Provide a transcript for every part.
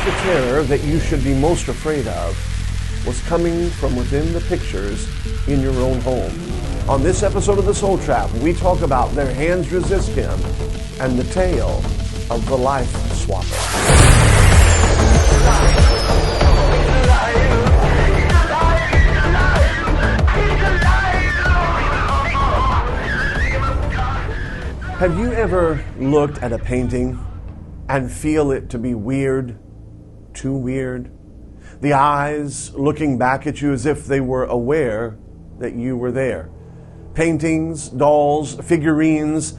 the terror that you should be most afraid of was coming from within the pictures in your own home. On this episode of The Soul Trap, we talk about Their Hands Resist Him and the tale of the Life Swapper. Have you ever looked at a painting and feel it to be weird, too weird? The eyes looking back at you as if they were aware that you were there. Paintings, dolls, figurines,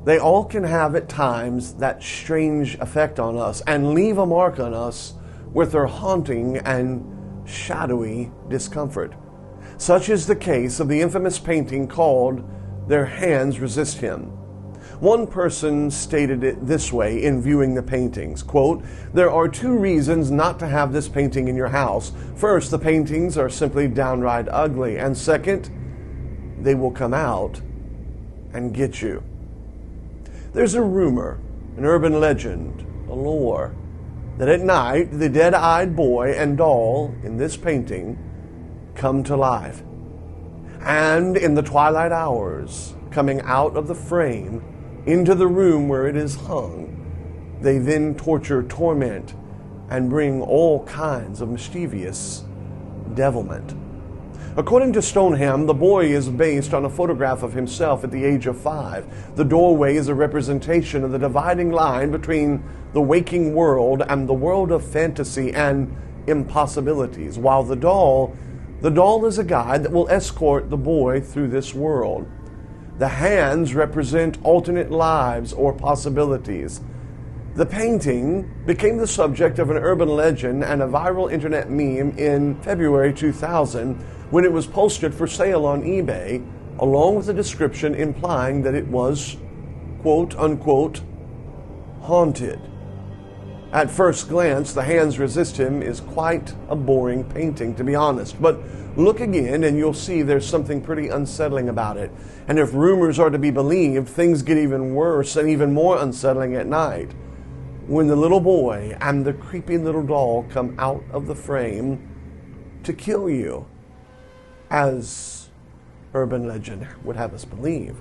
they all can have at times that strange effect on us and leave a mark on us with their haunting and shadowy discomfort. Such is the case of the infamous painting called Their Hands Resist Him. One person stated it this way in viewing the paintings, quote, "There are two reasons not to have this painting in your house. First, the paintings are simply downright ugly. And second, they will come out and get you." There's a rumor, an urban legend, a lore, that at night the dead-eyed boy and doll in this painting come to life. And in the twilight hours, coming out of the frame into the room where it is hung, they then torture, torment, and bring all kinds of mischievous devilment. According to Stoneham, the boy is based on a photograph of himself at the age of 5. The doorway is a representation of the dividing line between the waking world and the world of fantasy and impossibilities, while the doll is a guide that will escort the boy through this world. The hands represent alternate lives or possibilities. The painting became the subject of an urban legend and a viral internet meme in February 2000 when it was posted for sale on eBay, along with a description implying that it was, quote unquote, haunted. At first glance, The Hands Resist Him is quite a boring painting, to be honest, but look again and you'll see there's something pretty unsettling about it. And if rumors are to be believed, things get even worse and even more unsettling at night, when the little boy and the creepy little doll come out of the frame to kill you, as urban legend would have us believe.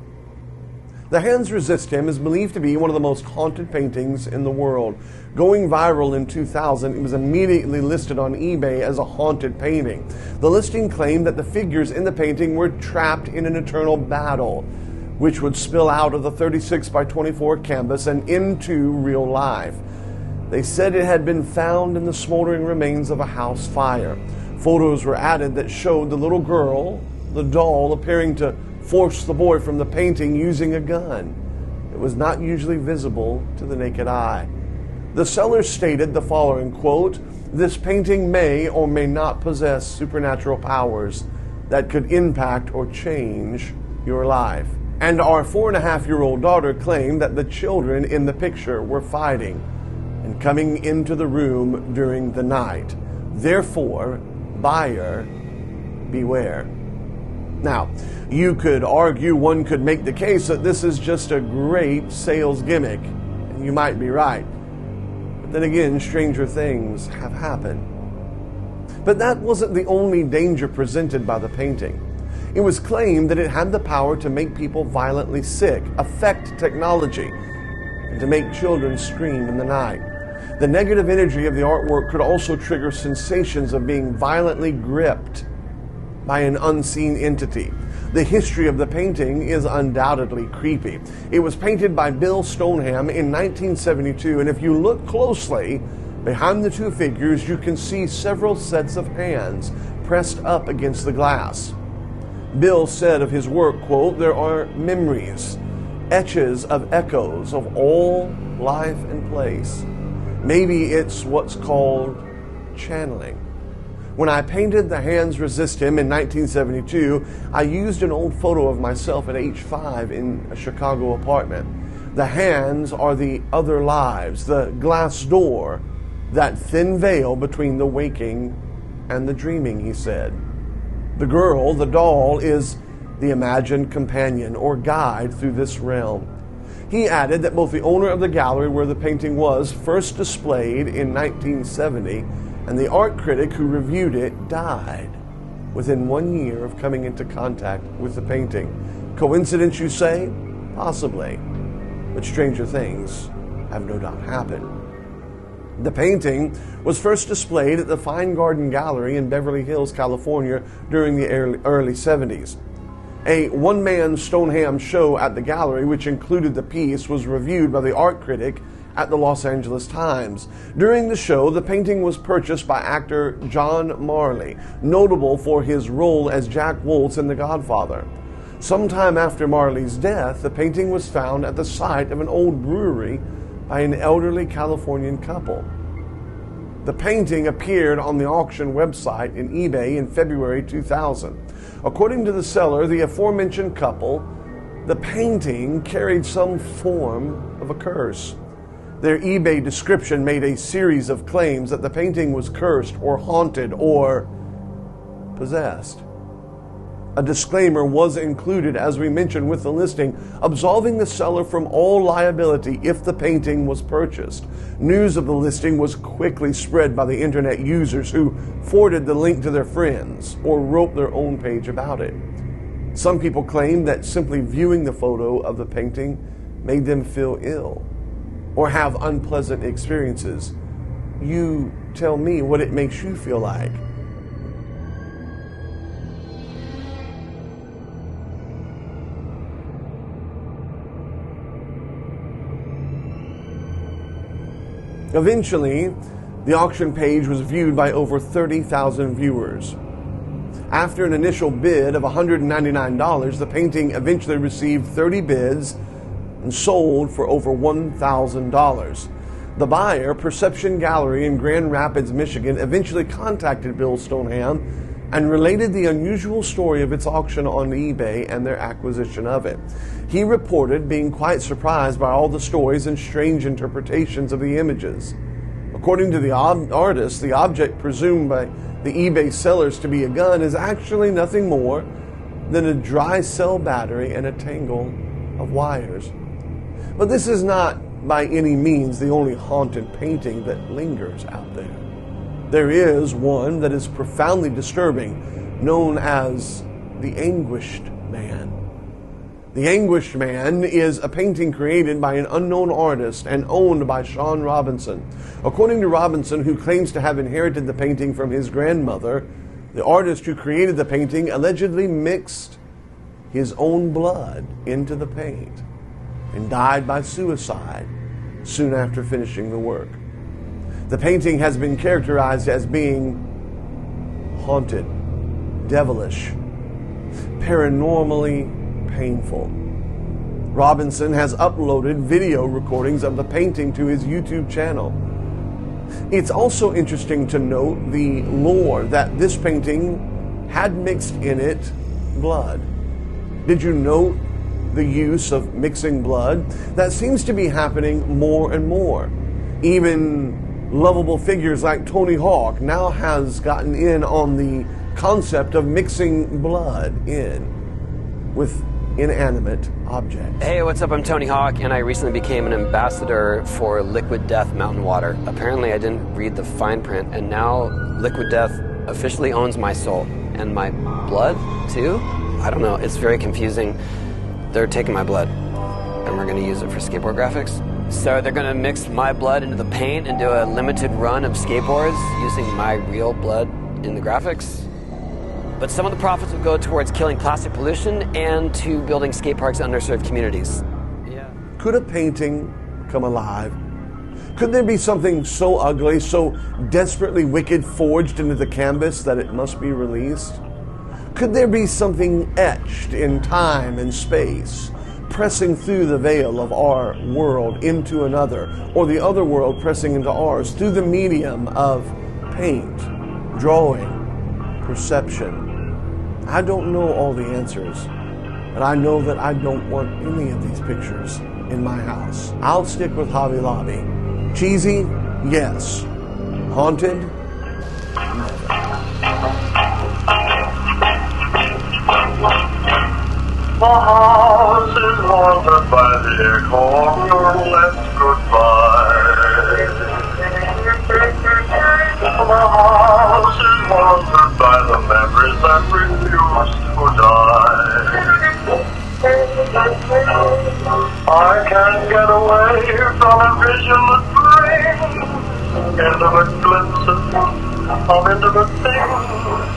The Hands Resist Him is believed to be one of the most haunted paintings in the world. Going viral in 2000, it was immediately listed on eBay as a haunted painting. The listing claimed that the figures in the painting were trapped in an eternal battle, which would spill out of the 36 by 24 canvas and into real life. They said it had been found in the smoldering remains of a house fire. Photos were added that showed the little girl, the doll, appearing to force the boy from the painting using a gun. It was not usually visible to the naked eye. The seller stated the following, quote, "This painting may or may not possess supernatural powers that could impact or change your life." And our 4.5-year-old daughter claimed that the children in the picture were fighting and coming into the room during the night. Therefore, buyer beware. Now, you could argue, one could make the case that this is just a great sales gimmick, and you might be right. But then again, stranger things have happened. But that wasn't the only danger presented by the painting. It was claimed that it had the power to make people violently sick, affect technology, and to make children scream in the night. The negative energy of the artwork could also trigger sensations of being violently gripped by an unseen entity. The history of the painting is undoubtedly creepy. It was painted by Bill Stoneham in 1972, and if you look closely, behind the two figures you can see several sets of hands pressed up against the glass. Bill said of his work, quote, "There are memories, etches of echoes of all life and place. Maybe it's what's called channeling." When I painted The Hands Resist Him in 1972, I used an old photo of myself at age 5 in a Chicago apartment. The hands are the other lives, the glass door, that thin veil between the waking and the dreaming, he said. The girl, the doll, is the imagined companion or guide through this realm. He added that both the owner of the gallery where the painting was first displayed in 1970 and the art critic who reviewed it died within 1 year of coming into contact with the painting. Coincidence, you say? Possibly. But stranger things have no doubt happened. The painting was first displayed at the Fine Garden Gallery in Beverly Hills, California during the early 70s. A one-man Stoneham show at the gallery, which included the piece, was reviewed by the art critic at the Los Angeles Times. During the show, the painting was purchased by actor John Marley, notable for his role as Jack Woltz in The Godfather. Sometime after Marley's death, the painting was found at the site of an old brewery by an elderly Californian couple. The painting appeared on the auction website in eBay in February 2000. According to the seller, the aforementioned couple, the painting carried some form of a curse. Their eBay description made a series of claims that the painting was cursed or haunted or possessed. A disclaimer was included, as we mentioned, with the listing, absolving the seller from all liability if the painting was purchased. News of the listing was quickly spread by the internet users who forwarded the link to their friends or wrote their own page about it. Some people claimed that simply viewing the photo of the painting made them feel ill or have unpleasant experiences. You tell me what it makes you feel like. Eventually, the auction page was viewed by over 30,000 viewers. After an initial bid of $199, the painting eventually received 30 bids and sold for over $1,000. The buyer, Perception Gallery in Grand Rapids, Michigan, eventually contacted Bill Stoneham and related the unusual story of its auction on eBay and their acquisition of it. He reported being quite surprised by all the stories and strange interpretations of the images. According to the artist, the object presumed by the eBay sellers to be a gun is actually nothing more than a dry cell battery and a tangle of wires. But this is not by any means the only haunted painting that lingers out there. There is one that is profoundly disturbing, known as The Anguished Man. The Anguished Man is a painting created by an unknown artist and owned by Sean Robinson. According to Robinson, who claims to have inherited the painting from his grandmother, the artist who created the painting allegedly mixed his own blood into the paint and died by suicide soon after finishing the work. The painting has been characterized as being haunted, devilish, paranormally painful. Robinson has uploaded video recordings of the painting to his YouTube channel. It's also interesting to note the lore that this painting had mixed in it blood. Did you note the use of mixing blood? That seems to be happening more and more. Even lovable figures like Tony Hawk now has gotten in on the concept of mixing blood in with inanimate objects. Hey, what's up? I'm Tony Hawk, and I recently became an ambassador for Liquid Death Mountain Water. Apparently I didn't read the fine print, and now Liquid Death officially owns my soul. And my blood, too? I don't know, it's very confusing. They're taking my blood, and we're gonna use it for skateboard graphics. So they're gonna mix my blood into the paint and do a limited run of skateboards using my real blood in the graphics. But some of the profits will go towards killing plastic pollution and to building skate parks in underserved communities. Yeah. Could a painting come alive? Could there be something so ugly, so desperately wicked forged into the canvas that it must be released? Could there be something etched in time and space, pressing through the veil of our world into another, or the other world pressing into ours through the medium of paint, drawing, perception? I don't know all the answers, but I know that I don't want any of these pictures in my house. I'll stick with Hobby Lobby. Cheesy? Yes. Haunted? Never. The house is haunted by the echo of your last goodbye. The house is haunted by the memories that refuse to die. I can't get away from a vision that brings intimate glimpses of intimate things.